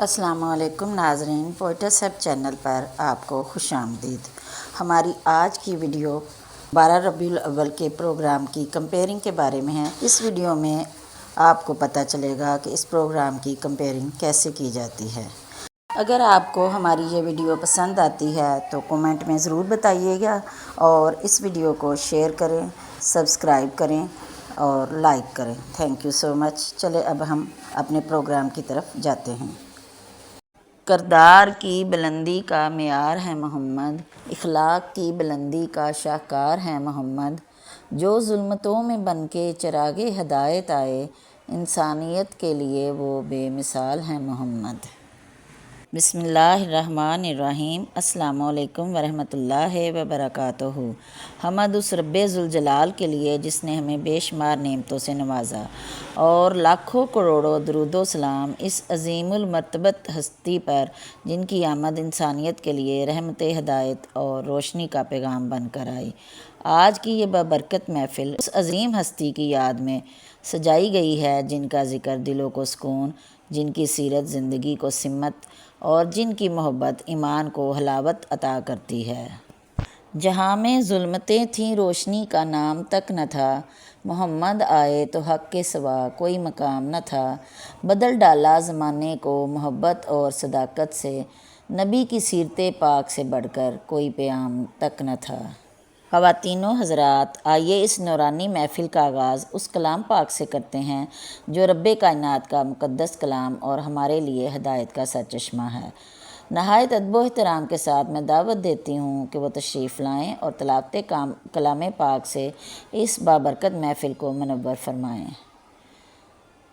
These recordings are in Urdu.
السلام علیکم ناظرین، پوئٹس ہب چینل پر آپ کو خوش آمدید۔ ہماری آج کی ویڈیو 12 ربیع الاول کے پروگرام کی کمپیئرنگ کے بارے میں ہے۔ اس ویڈیو میں آپ کو پتہ چلے گا کہ اس پروگرام کی کمپیئرنگ کیسے کی جاتی ہے۔ اگر آپ کو ہماری یہ ویڈیو پسند آتی ہے تو کومنٹ میں ضرور بتائیے گا اور اس ویڈیو کو شیئر کریں، سبسکرائب کریں اور لائک کریں۔ تھینک یو سو مچ۔ چلے اب ہم اپنے پروگرام کی طرف جاتے ہیں۔ کردار کی بلندی کا معیار ہے محمد، اخلاق کی بلندی کا شاہکار ہے محمد، جو ظلمتوں میں بن کے چراغ ہدایت آئے، انسانیت کے لیے وہ بے مثال ہے محمد۔ بسم اللہ الرحمن الرحیم۔ السلام علیکم ورحمۃ اللہ وبرکاتہ۔ حمد اس رب ذوالجلال کے لیے جس نے ہمیں بے شمار نعمتوں سے نوازا، اور لاکھوں کروڑوں درود و سلام اس عظیم المرتبت ہستی پر جن کی آمد انسانیت کے لیے رحمت ہدایت اور روشنی کا پیغام بن کر آئی۔ آج کی یہ بابرکت محفل اس عظیم ہستی کی یاد میں سجائی گئی ہے جن کا ذکر دلوں کو سکون، جن کی سیرت زندگی کو سمت اور جن کی محبت ایمان کو حلاوت عطا کرتی ہے۔ جہاں میں ظلمتیں تھیں روشنی کا نام تک نہ تھا، محمد آئے تو حق کے سوا کوئی مقام نہ تھا، بدل ڈالا زمانے کو محبت اور صداقت سے، نبی کی سیرت پاک سے بڑھ کر کوئی پیام تک نہ تھا۔ خواتین و حضرات، آئیے اس نورانی محفل کا آغاز اس کلام پاک سے کرتے ہیں جو رب کائنات کا مقدس کلام اور ہمارے لیے ہدایت کا سرچشمہ ہے۔ نہایت ادب و احترام کے ساتھ میں دعوت دیتی ہوں کہ وہ تشریف لائیں اور تلاوت کلام پاک سے اس بابرکت محفل کو منور فرمائیں۔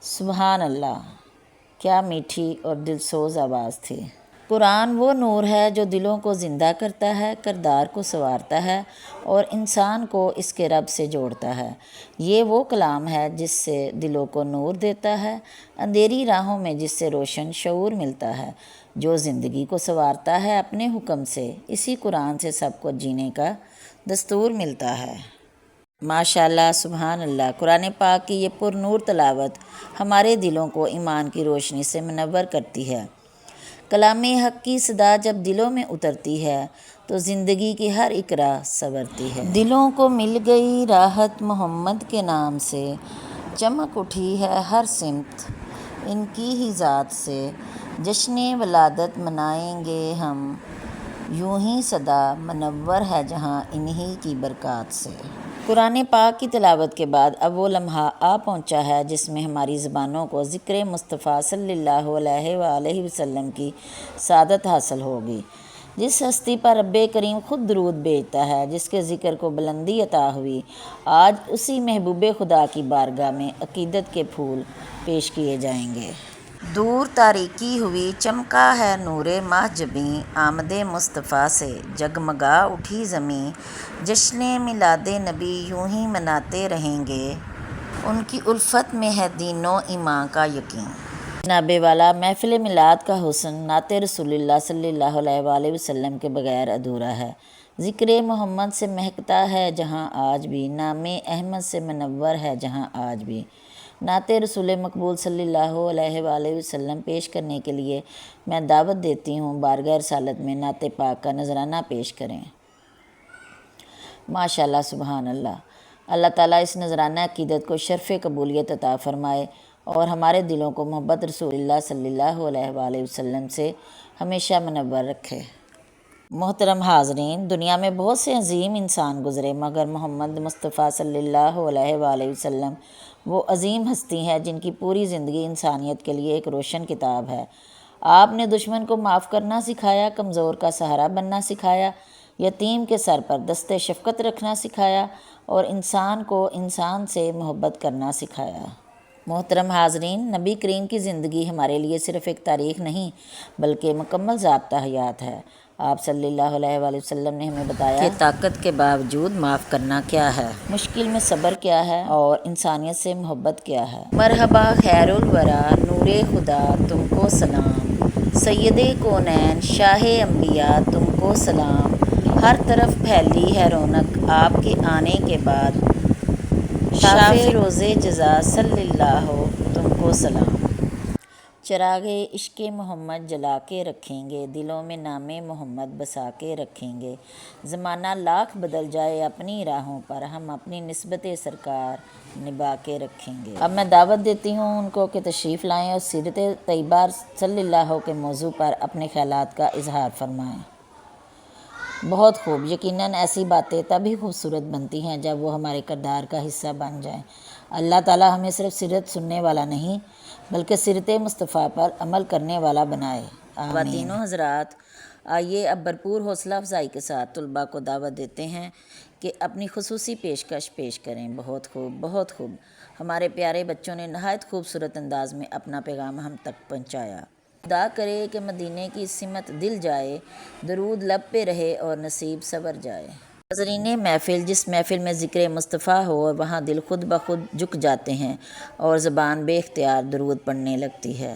سبحان اللہ، کیا میٹھی اور دلسوز آواز تھی۔ قرآن وہ نور ہے جو دلوں کو زندہ کرتا ہے، کردار کو سنوارتا ہے اور انسان کو اس کے رب سے جوڑتا ہے۔ یہ وہ کلام ہے جس سے دلوں کو نور دیتا ہے، اندھیری راہوں میں جس سے روشن شعور ملتا ہے، جو زندگی کو سنوارتا ہے اپنے حکم سے۔ اسی قرآن سے سب کو جینے کا دستور ملتا ہے۔ ماشاءاللہ، سبحان اللہ۔ قرآن پاک کی یہ پر نور تلاوت ہمارے دلوں کو ایمان کی روشنی سے منور کرتی ہے۔ کلام حق کی صدا جب دلوں میں اترتی ہے تو زندگی کی ہر ایک راہ سنورتی ہے۔ دلوں کو مل گئی راحت محمد کے نام سے، چمک اٹھی ہے ہر سمت ان کی ہی ذات سے، جشن ولادت منائیں گے ہم، یوں ہی صدا منور ہے جہاں انہی کی برکات سے۔ قرآن پاک کی تلاوت کے بعد اب وہ لمحہ آ پہنچا ہے جس میں ہماری زبانوں کو ذکر مصطفیٰ صلی اللہ علیہ وآلہ وسلم کی سعادت حاصل ہوگی۔ جس ہستی پر رب کریم خود درود بھیجتا ہے، جس کے ذکر کو بلندی عطا ہوئی، آج اسی محبوب خدا کی بارگاہ میں عقیدت کے پھول پیش کیے جائیں گے۔ دور تاریکی ہوئی چمکا ہے نور ماہ جبیں، آمد مصطفیٰ سے جگمگا اٹھی زمیں، جشن میلاد نبی یوں ہی مناتے رہیں گے، ان کی الفت میں ہے دین و ایمان کا یقین۔ جناب والا، محفل میلاد کا حسن نعت رسول اللہ صلی اللہ علیہ وآلہ وسلم کے بغیر ادھورا ہے۔ ذکر محمد سے مہکتا ہے جہاں آج بھی، نام احمد سے منور ہے جہاں آج بھی۔ نعت رسول مقبول صلی اللہ علیہ وآلہ وسلم پیش کرنے کے لیے میں دعوت دیتی ہوں، بارگاہ رسالت میں نعت پاک کا نذرانہ پیش کریں۔ ماشاءاللہ، سبحان اللہ۔ اللہ تعالیٰ اس نذرانہ عقیدت کو شرف قبولیت عطا فرمائے اور ہمارے دلوں کو محبت رسول اللہ صلی اللہ علیہ وآلہ وسلم سے ہمیشہ منور رکھے۔ محترم حاضرین، دنیا میں بہت سے عظیم انسان گزرے مگر محمد مصطفیٰ صلی اللہ علیہ وآلہ وسلم وہ عظیم ہستی ہیں جن کی پوری زندگی انسانیت کے لیے ایک روشن کتاب ہے۔ آپ نے دشمن کو معاف کرنا سکھایا، کمزور کا سہارا بننا سکھایا، یتیم کے سر پر دست شفقت رکھنا سکھایا اور انسان کو انسان سے محبت کرنا سکھایا۔ محترم حاضرین، نبی کریم کی زندگی ہمارے لیے صرف ایک تاریخ نہیں بلکہ مکمل ضابطہ حیات ہے۔ آپ صلی اللہ علیہ وآلہ وسلم نے ہمیں بتایا کہ طاقت کے باوجود معاف کرنا کیا ہے، مشکل میں صبر کیا ہے اور انسانیت سے محبت کیا ہے۔ مرحبا خیر الورا، نور خدا تم کو سلام، سید کونین شاہ انبیاء تم کو سلام، ہر طرف پھیلی ہے رونق آپ کے آنے کے بعد، شافع روز جزا صلی اللہ تم کو سلام۔ چراغے عشق محمد جلا کے رکھیں گے، دلوں میں نام محمد بسا کے رکھیں گے۔ زمانہ لاکھ بدل جائے اپنی راہوں پر، ہم اپنی نسبت سرکار نبھا کے رکھیں گے۔ اب میں دعوت دیتی ہوں ان کو کہ تشریف لائیں اور سیرت طیبہ صلی اللہ کے موضوع پر اپنے خیالات کا اظہار فرمائیں۔ بہت خوب۔ یقیناً ایسی باتیں تبھی خوبصورت بنتی ہیں جب وہ ہمارے کردار کا حصہ بن جائیں۔ اللہ تعالیٰ ہمیں صرف سیرت سننے والا نہیں بلکہ سیرت مصطفیٰ پر عمل کرنے والا بنائے۔ خواتین و حضرات، آئیے اب بھرپور حوصلہ افزائی کے ساتھ طلباء کو دعوت دیتے ہیں کہ اپنی خصوصی پیشکش پیش کریں۔ بہت خوب، بہت خوب۔ ہمارے پیارے بچوں نے نہایت خوبصورت انداز میں اپنا پیغام ہم تک پہنچایا۔ خدا کرے کہ مدینے کی سمت دل جائے، درود لب پہ رہے اور نصیب سنور جائے۔ ناظرین محفل، جس محفل میں ذکر مصطفیٰ ہو وہاں دل خود بخود جھک جاتے ہیں اور زبان بے اختیار درود پڑھنے لگتی ہے۔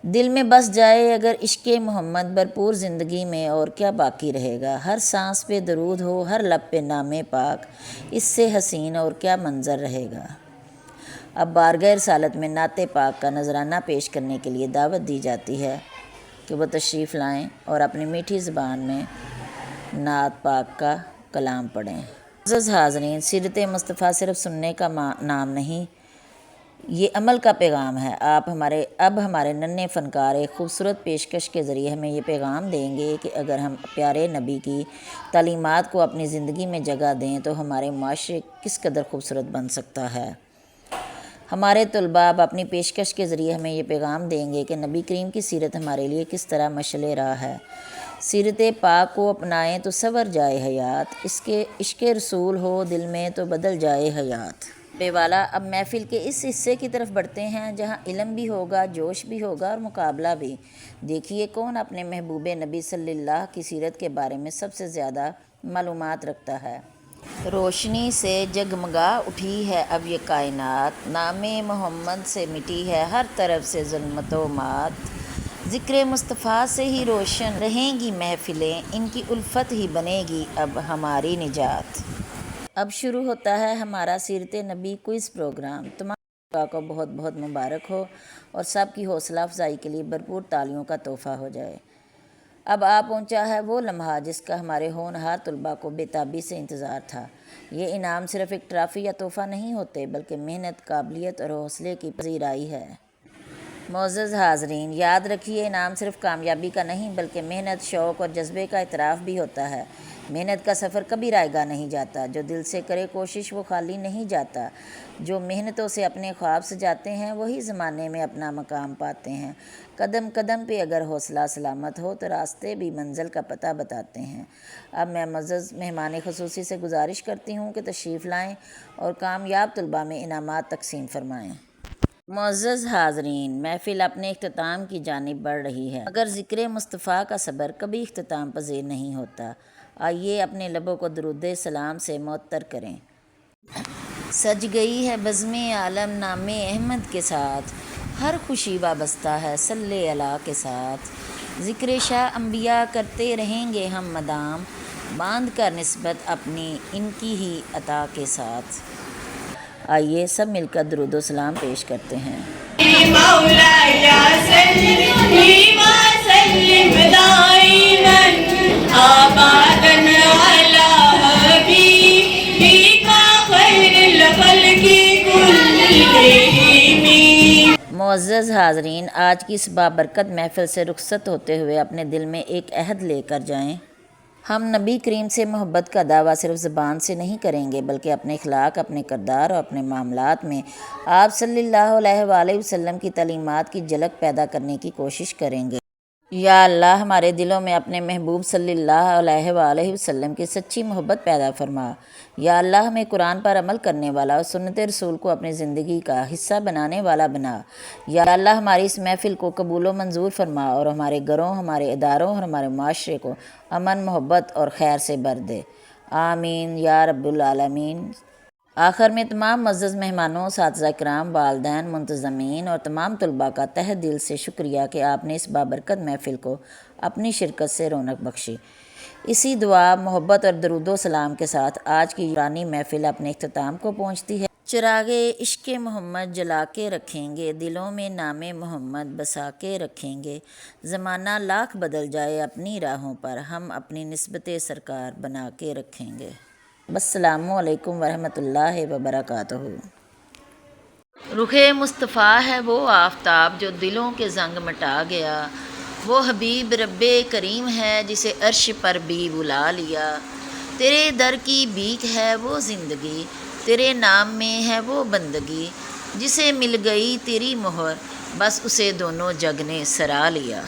دل میں بس جائے اگر عشق محمد، بھرپور زندگی میں اور کیا باقی رہے گا۔ ہر سانس پہ درود ہو، ہر لب پہ نام پاک، اس سے حسین اور کیا منظر رہے گا۔ اب بارگاہ رسالت میں نعت پاک کا نذرانہ پیش کرنے کے لیے دعوت دی جاتی ہے کہ وہ تشریف لائیں اور اپنی میٹھی زبان میں نعت پاک کا کلام پڑھیں۔ معزز حاضرین، سیرت مصطفیٰ صرف سننے کا نام نہیں، یہ عمل کا پیغام ہے۔ اب ہمارے ننھے فنکار ایک خوبصورت پیشکش کے ذریعے ہمیں یہ پیغام دیں گے کہ اگر ہم پیارے نبی کی تعلیمات کو اپنی زندگی میں جگہ دیں تو ہمارے معاشرے کس قدر خوبصورت بن سکتا ہے۔ ہمارے طلباء اب اپنی پیشکش کے ذریعے ہمیں یہ پیغام دیں گے کہ نبی کریم کی سیرت ہمارے لیے کس طرح مشعل راہ ہے۔ سیرت پاک کو اپنائیں تو سنور جائے حیات، اس کے عشق رسول ہو دل میں تو بدل جائے حیات۔ بے والا، اب محفل کے اس حصے کی طرف بڑھتے ہیں جہاں علم بھی ہوگا، جوش بھی ہوگا اور مقابلہ بھی۔ دیکھیے کون اپنے محبوب نبی صلی اللہ کی سیرت کے بارے میں سب سے زیادہ معلومات رکھتا ہے۔ روشنی سے جگمگا اٹھی ہے اب یہ کائنات، نام محمد سے مٹی ہے ہر طرف سے ظلمت و مات۔ ذکر مصطفیٰ سے ہی روشن رہیں گی محفلیں، ان کی الفت ہی بنے گی اب ہماری نجات۔ اب شروع ہوتا ہے ہمارا سیرت نبی کوئز پروگرام۔ تمام طلباء کو بہت بہت مبارک ہو اور سب کی حوصلہ افزائی کے لیے بھرپور تالیوں کا تحفہ ہو جائے۔ اب آ پہنچا ہے وہ لمحہ جس کا ہمارے ہونہار طلباء کو بے تابی سے انتظار تھا۔ یہ انعام صرف ایک ٹرافی یا تحفہ نہیں ہوتے بلکہ محنت، قابلیت اور حوصلے کی پذیرائی ہے۔ معزز حاضرین، یاد رکھیے انعام صرف کامیابی کا نہیں بلکہ محنت، شوق اور جذبے کا اعتراف بھی ہوتا ہے۔ محنت کا سفر کبھی رائے گاہ نہیں جاتا، جو دل سے کرے کوشش وہ خالی نہیں جاتا۔ جو محنتوں سے اپنے خواب سجاتے ہیں وہی زمانے میں اپنا مقام پاتے ہیں۔ قدم قدم پہ اگر حوصلہ سلامت ہو تو راستے بھی منزل کا پتہ بتاتے ہیں۔ اب میں معزز مہمان خصوصی سے گزارش کرتی ہوں کہ تشریف لائیں اور کامیاب طلباء میں انعامات تقسیم فرمائیں۔ معزز حاضرین، محفل اپنے اختتام کی جانب بڑھ رہی ہے مگر ذکر مصطفیٰ کا صبر کبھی اختتام پذیر نہیں ہوتا۔ آئیے اپنے لبوں کو درود سلام سے معطر کریں۔ سج گئی ہے بزم عالم نام احمد کے ساتھ، ہر خوشی وابستہ ہے صلی اللہ کے ساتھ۔ ذکر شاہ انبیاء کرتے رہیں گے ہم مدام، باندھ کر نسبت اپنی ان کی ہی عطا کے ساتھ۔ آئیے سب مل کر درود و سلام پیش کرتے ہیں۔ معزز حاضرین، آج کی اس بابرکت محفل سے رخصت ہوتے ہوئے اپنے دل میں ایک عہد لے کر جائیں۔ ہم نبی کریم سے محبت کا دعویٰ صرف زبان سے نہیں کریں گے بلکہ اپنے اخلاق، اپنے کردار اور اپنے معاملات میں آپ صلی اللہ علیہ وآلہ وسلم کی تعلیمات کی جھلک پیدا کرنے کی کوشش کریں گے۔ یا اللہ، ہمارے دلوں میں اپنے محبوب صلی اللہ علیہ وآلہ وسلم کی سچی محبت پیدا فرما۔ یا اللہ، ہمیں قرآن پر عمل کرنے والا اور سنت رسول کو اپنی زندگی کا حصہ بنانے والا بنا۔ یا اللہ، ہماری اس محفل کو قبول و منظور فرما اور ہمارے گھروں، ہمارے اداروں اور ہمارے معاشرے کو امن، محبت اور خیر سے بھر دے۔ آمین یا رب العالمین۔ آخر میں تمام معزز مہمانوں، اساتذہ کرام، والدین، منتظمین اور تمام طلباء کا تہہ دل سے شکریہ کہ آپ نے اس بابرکت محفل کو اپنی شرکت سے رونق بخشی۔ اسی دعا، محبت اور درود و سلام کے ساتھ آج کی نورانی محفل اپنے اختتام کو پہنچتی ہے۔ چراغے عشق محمد جلا کے رکھیں گے، دلوں میں نام محمد بسا کے رکھیں گے۔ زمانہ لاکھ بدل جائے اپنی راہوں پر، ہم اپنی نسبت سرکار بنا کے رکھیں گے۔ السلام علیکم ورحمۃ اللہ وبرکاتہ۔ رخ مصطفیٰ ہے وہ آفتاب جو دلوں کے زنگ مٹا گیا، وہ حبیب رب کریم ہے جسے عرش پر بھی بلا لیا۔ تیرے در کی بھیک ہے وہ زندگی، تیرے نام میں ہے وہ بندگی، جسے مل گئی تیری مہر بس اسے دونوں جگ نے سرا لیا۔